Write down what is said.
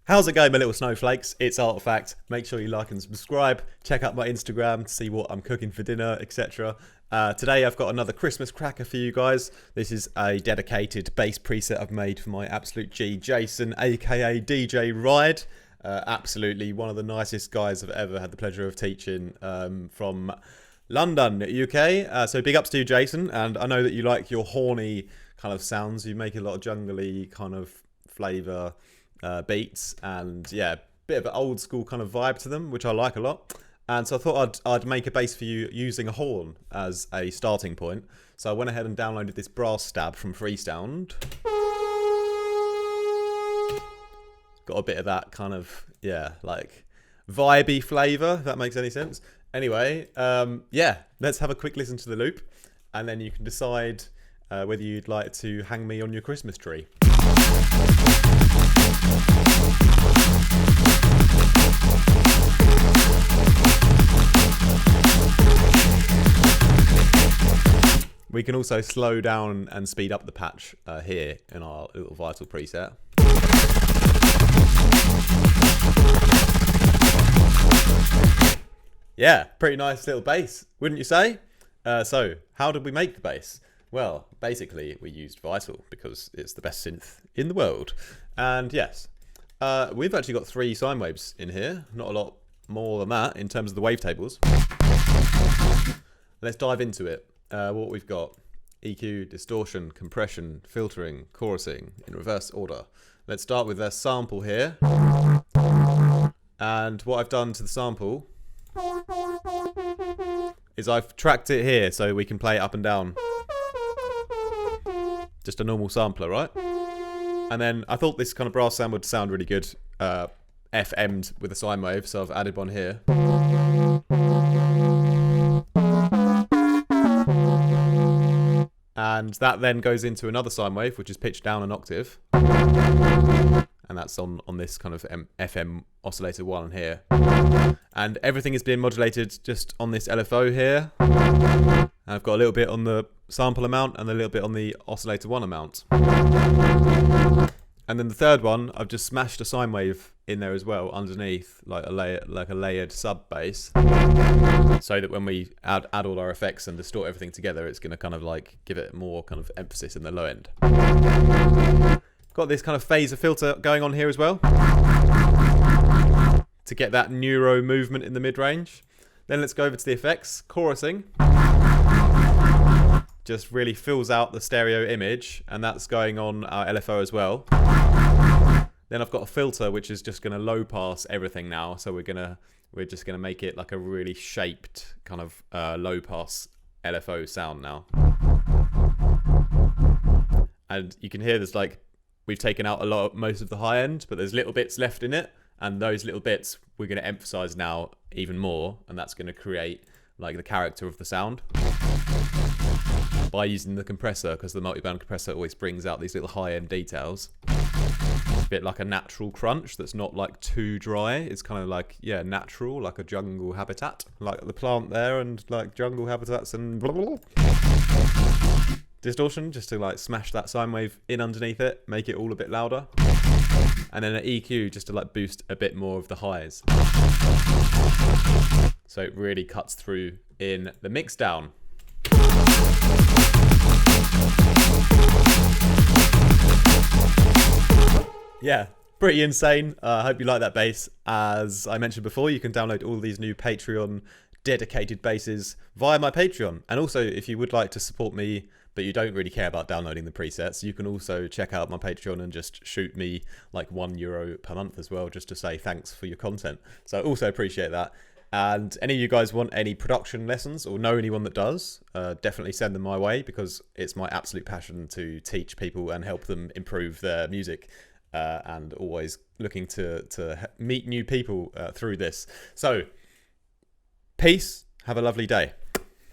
How's it going, my little snowflakes? It's Artifact. Make sure you like and subscribe. Check out my Instagram to see what I'm cooking for dinner, etc. Today I've got another Christmas cracker for you guys. This is a dedicated bass preset I've made for my absolute G, Jason, aka DJ Ryde. Absolutely one of the nicest guys I've ever had the pleasure of teaching from London, UK. So big ups to you, Jason. And I know that you like your horny kind of sounds. You make a lot of jungly kind of flavour beats, and yeah, bit of an old school kind of vibe to them, which I like a lot. And so I thought I'd make a bass for you using a horn as a starting point. So I went ahead and downloaded this brass stab from Freesound. Got a bit of that kind of, yeah, like vibey flavour, if that makes any sense. Anyway, yeah, let's have a quick listen to the loop, and then you can decide whether you'd like to hang me on your Christmas tree. We can also slow down and speed up the patch here in our little Vital preset. Yeah, pretty nice little bass, wouldn't you say? So, how did we make the bass? Well, basically, we used Vital because it's the best synth in the world. And yes, we've actually got 3 sine waves in here. Not a lot more than that in terms of the wavetables. Let's dive into it. What we've got: EQ, distortion, compression, filtering, chorusing in reverse order. Let's start with a sample here. And what I've done to the sample is I've tracked it here so we can play it up and down. Just a normal sampler, right? And then I thought this kind of brass sound would sound really good FM'd with a sine wave, so I've added one here. And that then goes into another sine wave, which is pitched down an octave. And that's on this kind of FM oscillator 1 here. And everything is being modulated just on this LFO here. And I've got a little bit on the sample amount and a little bit on the oscillator 1 amount. And then the third one, I've just smashed a sine wave in there as well underneath, like a layered sub bass, so that when we add all our effects and distort everything together, it's going to kind of like give it more kind of emphasis in the low end. Got this kind of phaser filter going on here as well to get that neuro movement in the mid-range. Then let's go over to the effects. Chorusing just really fills out the stereo image, and that's going on our LFO as well. Then I've got a filter which is just going to low pass everything now, so we're just going to make it like a really shaped kind of low pass LFO sound now. And you can hear there's like, we've taken out most of the high end, but there's little bits left in it, and those little bits we're going to emphasize now even more, and that's going to create like the character of the sound by using the compressor, because the multiband compressor always brings out these little high end details. It's a bit like a natural crunch that's not like too dry. It's kind of like, yeah, natural, like a jungle habitat, like the plant there, and like jungle habitats and blah, blah, blah. Distortion, just to like smash that sine wave in underneath it, make it all a bit louder. And then an EQ just to like boost a bit more of the highs. So it really cuts through in the mix down. Yeah, pretty insane. I hope you like that bass. As I mentioned before, you can download all these new Patreon dedicated basses via my Patreon. And also, if you would like to support me, but you don't really care about downloading the presets, you can also check out my Patreon and just shoot me like €1 per month as well, just to say thanks for your content. So I also appreciate that. And any of you guys want any production lessons or know anyone that does, definitely send them my way, because it's my absolute passion to teach people and help them improve their music. And always looking to meet new people through this. So, peace. Have a lovely day.